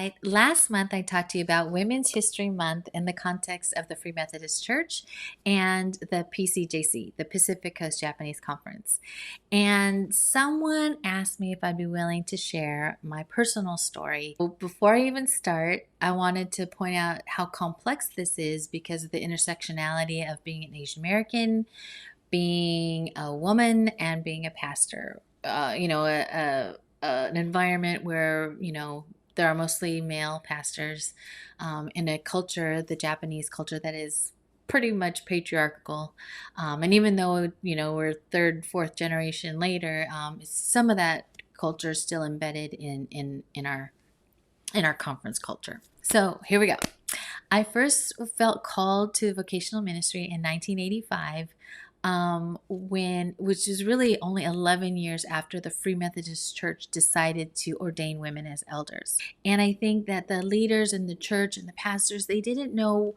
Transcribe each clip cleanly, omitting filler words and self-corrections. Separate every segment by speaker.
Speaker 1: right. Last month, I talked to you about Women's History Month in the context of the Free Methodist Church and the PCJC, the Pacific Coast Japanese Conference. And someone asked me if I'd be willing to share my personal story. Well, before I even start, I wanted to point out how complex this is because of the intersectionality of being an Asian American, being a woman, and being a pastor. An environment where, there are mostly male pastors in a culture, the Japanese culture, that is pretty much patriarchal. And even though, we're third, fourth generation later, some of that culture is still embedded in our conference culture. So here we go. I first felt called to vocational ministry in 1985, which is really only 11 years after the Free Methodist Church decided to ordain women as elders. And I think that the leaders in the church and the pastors, they didn't know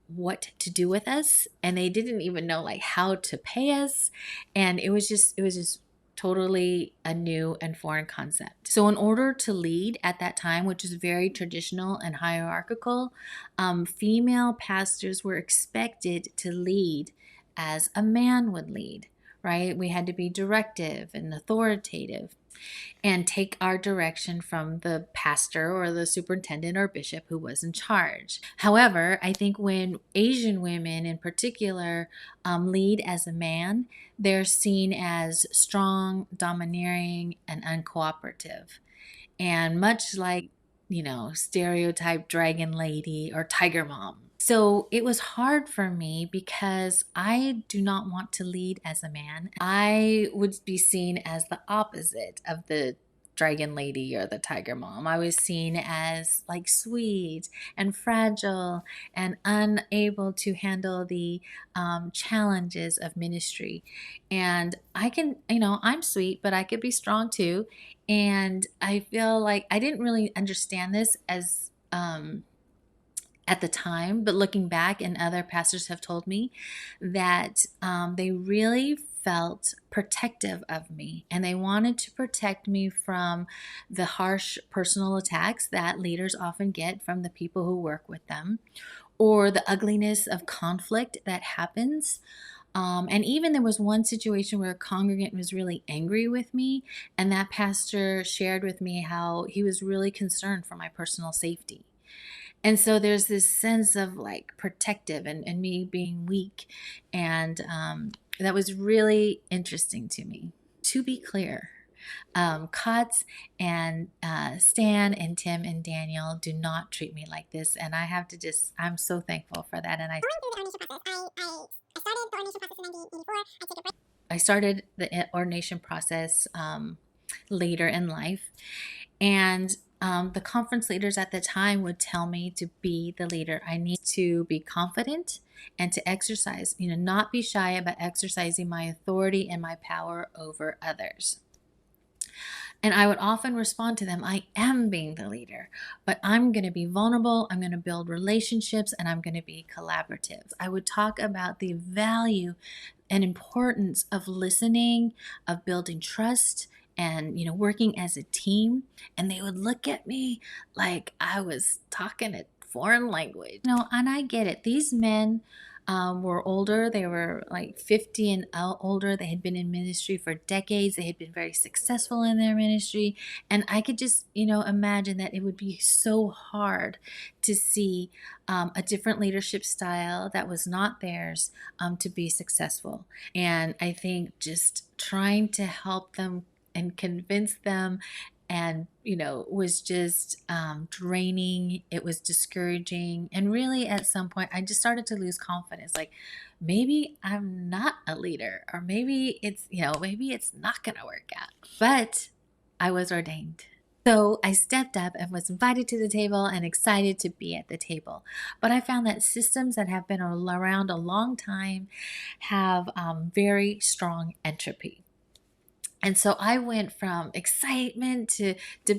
Speaker 1: what to do with us, and they didn't even know like how to pay us, and it was just totally a new and foreign concept. So in order to lead at that time, which is very traditional and hierarchical, female pastors were expected to lead as a man would lead, right? We had to be directive and authoritative and take our direction from the pastor or the superintendent or bishop who was in charge. However, I think when Asian women in particular lead as a man, they're seen as strong, domineering, and uncooperative. And much like, stereotype dragon lady or tiger mom. So it was hard for me because I do not want to lead as a man. I would be seen as the opposite of the dragon lady or the tiger mom. I was seen as like sweet and fragile and unable to handle the challenges of ministry. And I can, I'm sweet, but I could be strong too. And I feel like I didn't really understand this as at the time, but looking back, and other pastors have told me that they really felt protective of me, and they wanted to protect me from the harsh personal attacks that leaders often get from the people who work with them, or the ugliness of conflict that happens. And even there was one situation where a congregant was really angry with me, and that pastor shared with me how he was really concerned for my personal safety. And so there's this sense of like protective and me being weak. And that was really interesting to me. To be clear, Kotz and Stan and Tim and Daniel do not treat me like this. And I have to I'm so thankful for that. And I started the ordination process later in life. And the conference leaders at the time would tell me to be the leader. I need to be confident and to exercise, not be shy about exercising my authority and my power over others. And I would often respond to them, I am being the leader, but I'm going to be vulnerable, I'm going to build relationships, and I'm going to be collaborative. I would talk about the value and importance of listening, of building trust, and working as a team. And they would look at me like I was talking a foreign language. And I get it. These men were older. They were like 50 and older. They had been in ministry for decades. They had been very successful in their ministry. And I could just, imagine that it would be so hard to see a different leadership style that was not theirs to be successful. And I think just trying to help them and convince them and was just draining. It was discouraging, and really at some point I just started to lose confidence, like maybe I'm not a leader, or maybe it's not gonna work out. But I was ordained, so I stepped up and was invited to the table and excited to be at the table. But I found that systems that have been around a long time have very strong entropy. And so I went from excitement to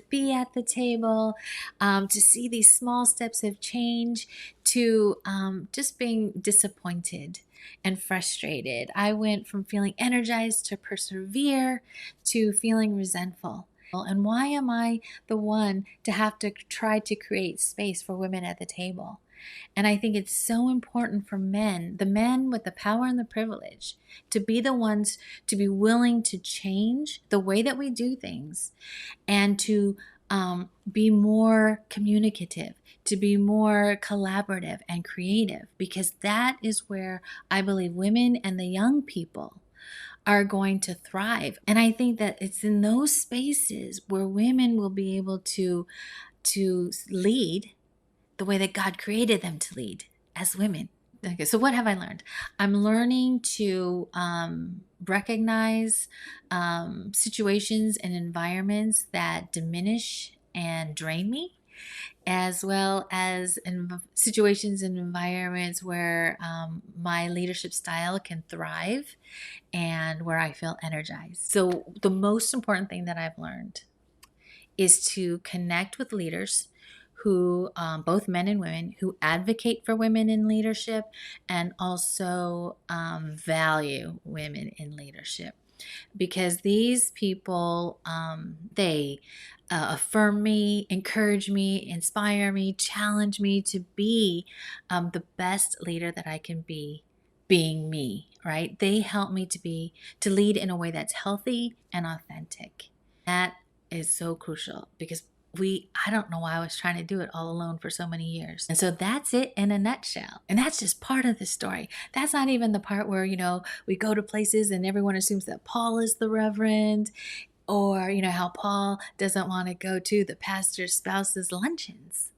Speaker 1: be at the table, to see these small steps of change, to just being disappointed and frustrated. I went from feeling energized to persevere to feeling resentful. And why am I the one to have to try to create space for women at the table? And I think it's so important for men, the men with the power and the privilege, to be the ones to be willing to change the way that we do things and to be more communicative, to be more collaborative and creative, because that is where I believe women and the young people are going to thrive. And I think that it's in those spaces where women will be able to lead the way that God created them to lead as women. Okay, so what have I learned? I'm learning to recognize situations and environments that diminish and drain me, as well as situations and environments where my leadership style can thrive and where I feel energized. So, the most important thing that I've learned is to connect with leaders who, both men and women, who advocate for women in leadership and also value women in leadership. Because these people, they affirm me, encourage me, inspire me, challenge me to be the best leader that I can be, being me, right? They help me to lead in a way that's healthy and authentic. That is so crucial because I don't know why I was trying to do it all alone for so many years. And so that's it in a nutshell. And that's just part of the story. That's not even the part where, we go to places and everyone assumes that Paul is the reverend, or, how Paul doesn't want to go to the pastor's spouse's luncheons.